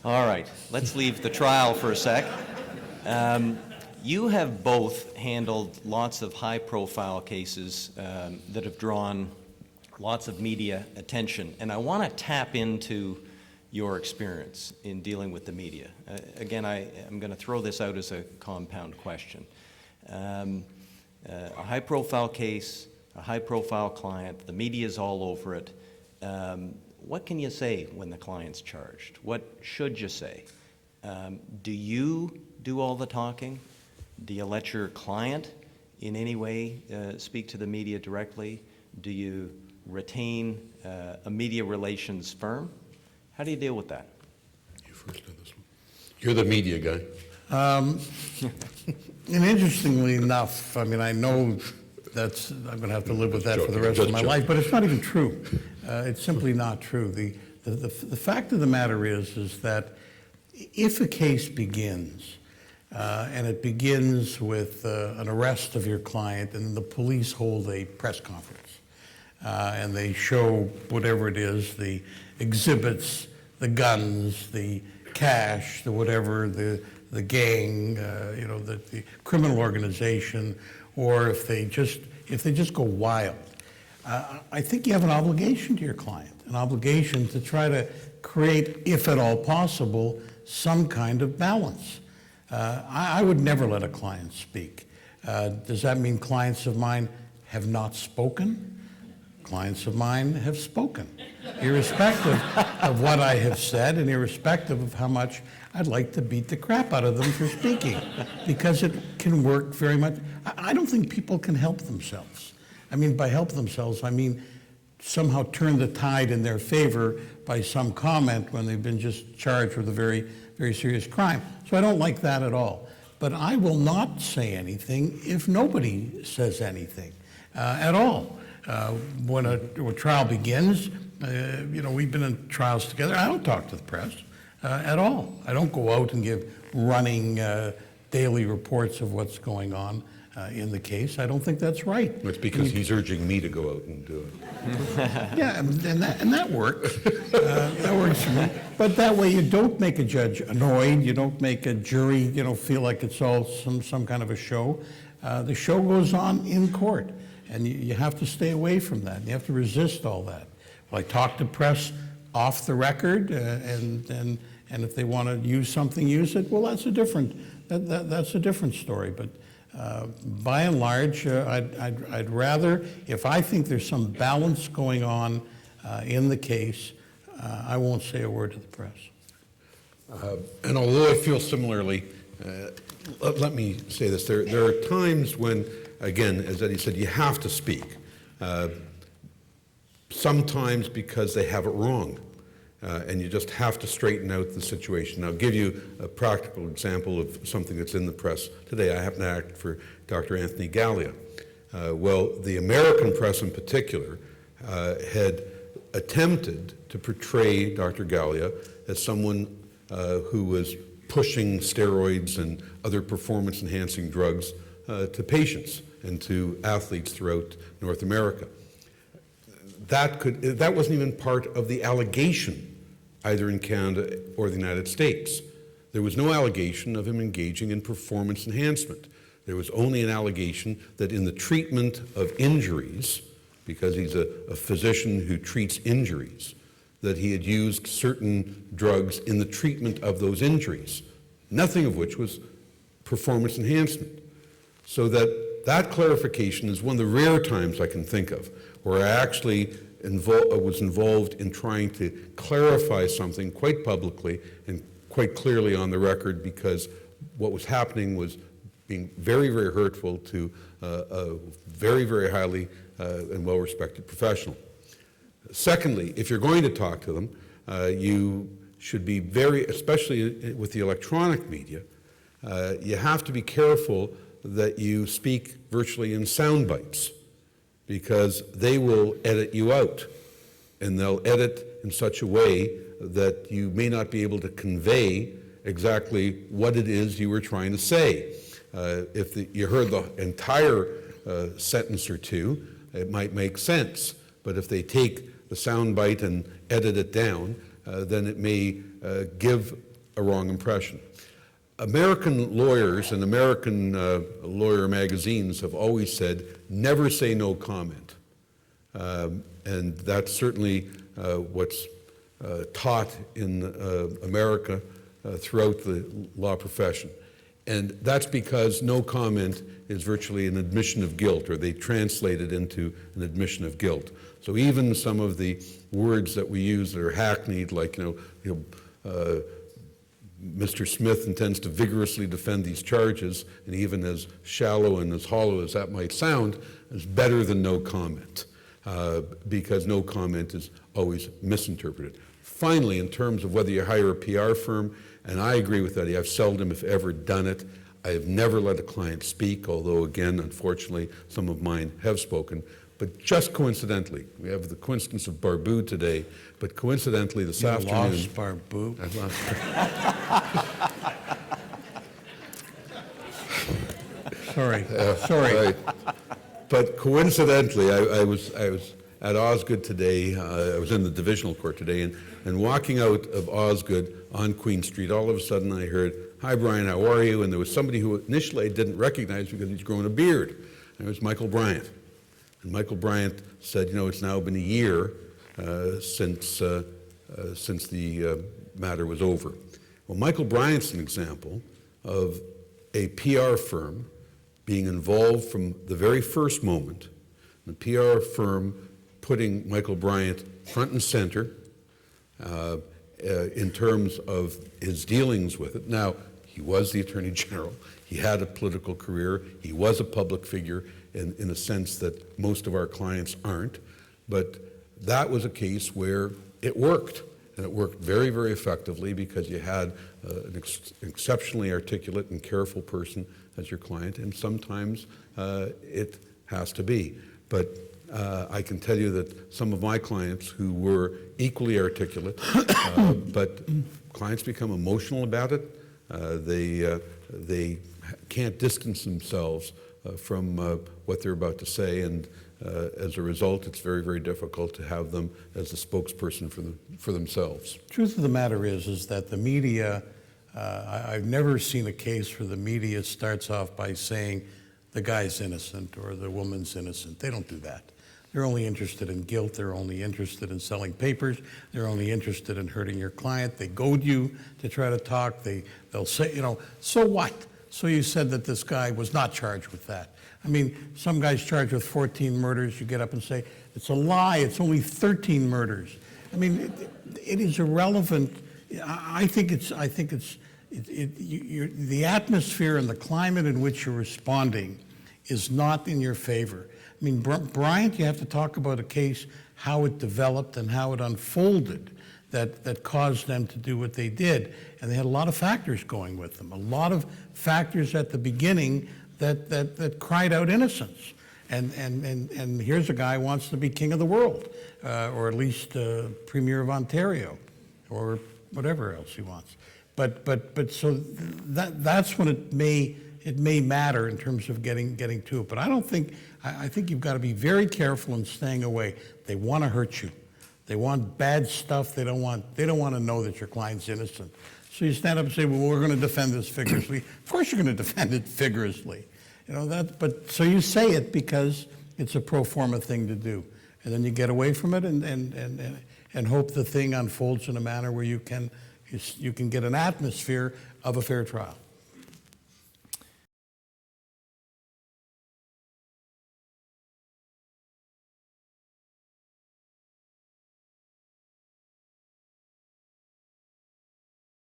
All right, let's leave the trial for a sec. You have both handled lots of high-profile cases that have drawn lots of media attention, and I want to tap into your experience in dealing with the media. Again, I'm going to throw this out as a compound question. A high-profile case, a high-profile client, the media's all over it. What can you say when the client's charged? What should you say? Do you do all the talking? Do you let your client in any way speak to the media directly? Do you retain a media relations firm? How do you deal with that? You first on this one. You're the media guy. And interestingly enough, I mean, I know I'm going to have to live with that for the rest of my life, but it's not even true. It's simply not true. The fact of the matter is that if a case begins, and it begins with an arrest of your client, and the police hold a press conference, and they show whatever it is, the exhibits, the guns, the cash, the whatever, the gang, the criminal organization, or if they just go wild. I think you have an obligation to your client, an obligation to try to create, if at all possible, some kind of balance. I would never let a client speak. Does that mean clients of mine have not spoken? Clients of mine have spoken, irrespective of what I have said and irrespective of how much I'd like to beat the crap out of them for speaking, because it can work very much. I don't think people can help themselves. I mean, by help themselves, I mean somehow turn the tide in their favor by some comment when they've been just charged with a very, very serious crime. So I don't like that at all. But I will not say anything if nobody says anything at all. When a trial begins, we've been in trials together. I don't talk to the press at all. I don't go out and give running daily reports of what's going on in the case. I don't think that's right. It's because he's urging me to go out and do it. Yeah, and that works. That works for me. But that way you don't make a judge annoyed. You don't make a jury, feel like it's all some kind of a show. The show goes on in court. And you have to stay away from that. You have to resist all that. Well, I talk to press off the record, and if they want to use something, use it. Well, that's a different story. But by and large, I'd rather, if I think there's some balance going on in the case, I won't say a word to the press. And although I feel similarly, let me say this: there are times when, again, as Eddie said, you have to speak. Sometimes because they have it wrong, and you just have to straighten out the situation. I'll give you a practical example of something that's in the press today. I happen to act for Dr. Anthony Gallia. Well, the American press in particular had attempted to portray Dr. Gallia as someone who was pushing steroids and other performance-enhancing drugs to patients and to athletes throughout North America. That wasn't even part of the allegation, either in Canada or the United States. There was no allegation of him engaging in performance enhancement. There was only an allegation that in the treatment of injuries, because he's a physician who treats injuries, that he had used certain drugs in the treatment of those injuries, nothing of which was performance enhancement. So that clarification is one of the rare times I can think of where I actually was involved in trying to clarify something quite publicly and quite clearly on the record, because what was happening was being very, very hurtful to a very, very highly and well-respected professional. Secondly, if you're going to talk to them, you should be especially with the electronic media, you have to be careful that you speak virtually in sound bites, because they will edit you out, and they'll edit in such a way that you may not be able to convey exactly what it is you were trying to say. If you heard the entire sentence or two, it might make sense, but if they take the sound bite and edit it down, then it may give a wrong impression. American lawyers and American lawyer magazines have always said, never say no comment. And that's certainly what's taught in America throughout the law profession. And that's because no comment is virtually an admission of guilt, or they translate it into an admission of guilt. So even some of the words that we use that are hackneyed, like, Mr. Smith intends to vigorously defend these charges, and even as shallow and as hollow as that might sound, is better than no comment, because no comment is always misinterpreted. Finally, in terms of whether you hire a PR firm, and I agree with that, I've seldom, if ever, done it. I have never let a client speak, although, again, unfortunately, some of mine have spoken. But just coincidentally, we have the coincidence of Barbu today, but coincidentally this afternoon... lost Barbu? I've lost Sorry. Right. But coincidentally, I was at Osgood today. I was in the divisional court today, and walking out of Osgood on Queen Street, all of a sudden I heard, "Hi, Brian, how are you?" And there was somebody who initially I didn't recognize because he's grown a beard. And it was Michael Bryant. And Michael Bryant said, it's now been a year since the matter was over. Well, Michael Bryant's an example of a PR firm being involved from the very first moment, the PR firm putting Michael Bryant front and center in terms of his dealings with it. Now, he was the Attorney General. He had a political career. He was a public figure in a sense that most of our clients aren't. But that was a case where it worked. And it worked very, very effectively because you had an exceptionally articulate and careful person as your client, and sometimes it has to be. But I can tell you that some of my clients who were equally articulate, but clients become emotional about it. They can't distance themselves from what they're about to say, and as a result, it's very, very difficult to have them as a spokesperson for themselves. Truth of the matter is that the media, I've never seen a case where the media starts off by saying the guy's innocent or the woman's innocent. They don't do that. They're only interested in guilt. They're only interested in selling papers. They're only interested in hurting your client. They goad you to try to talk. They'll say, so what? So you said that this guy was not charged with that. I mean, some guy's charged with 14 murders. You get up and say, it's a lie. It's only 13 murders. I mean, it is irrelevant. I think the atmosphere and the climate in which you're responding is not in your favor. I mean, Bryant, you have to talk about a case, how it developed and how it unfolded that caused them to do what they did. And they had a lot of factors going with them, a lot of factors at the beginning that cried out innocence. And here's a guy who wants to be king of the world, or at least premier of Ontario, or whatever else he wants. But so that's when it may matter in terms of getting to it. But I think you've got to be very careful in staying away. They want to hurt you. They want bad stuff. They don't want to know that your client's innocent. So you stand up and say, well, we're going to defend this vigorously. Of course you're going to defend it vigorously. But so you say it because it's a pro forma thing to do. And then you get away from it and hope the thing unfolds in a manner where you can get an atmosphere of a fair trial.